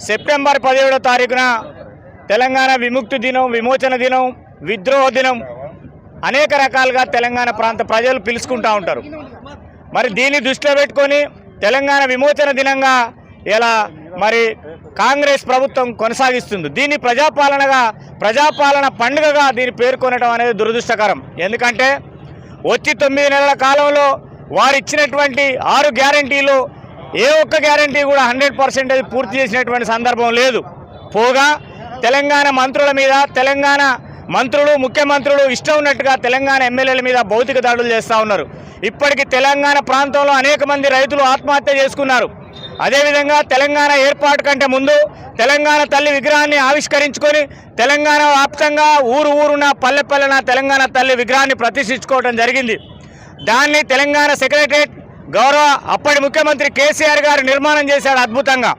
September 17వ తారీఖున తెలంగాణ విముక్తి దినం, విమోచన దినం, విద్రోహ దినం అనేక రకాలుగా తెలంగాణ ప్రాంత ప్రజలు పిలుచుకుంటూ ఉంటారు. మరి దీన్ని దృష్టిలో పెట్టుకొని తెలంగాణ విమోచన దినంగా ఇలా మరి కాంగ్రెస్ ప్రభుత్వం కొనసాగిస్తుంది. దీన్ని ప్రజాపాలన పండుగగా దీన్ని పేర్కొనడం అనేది దురదృష్టకరం. ఎందుకంటే వచ్చి 9 నెలల కాలంలో వారు ఇచ్చినటువంటి 6 గ్యారంటీలు ఏ ఒక్క గ్యారంటీ కూడా 100% పూర్తి చేసినటువంటి సందర్భం లేదు. పోగా తెలంగాణ మంత్రుల మీద, తెలంగాణ మంత్రులు, ముఖ్యమంత్రులు ఇష్టం ఉన్నట్టుగా తెలంగాణ ఎమ్మెల్యేల మీద భౌతిక దాడులు చేస్తూ ఉన్నారు. ఇప్పటికీ తెలంగాణ ప్రాంతంలో అనేక మంది రైతులు ఆత్మహత్య చేసుకున్నారు. అదేవిధంగా తెలంగాణ ఏర్పాటు కంటే ముందు తెలంగాణ తల్లి విగ్రహాన్ని ఆవిష్కరించుకొని తెలంగాణ వ్యాప్తంగా ఊరున పల్లెపల్లెన తెలంగాణ తల్లి విగ్రహాన్ని ప్రతిష్ఠించుకోవడం జరిగింది. దాన్ని తెలంగాణ సెక్రటరియట్ గౌరవ అప్పటి ముఖ్యమంత్రి కేసీఆర్ గారు నిర్మాణం చేశాడు అద్భుతంగా.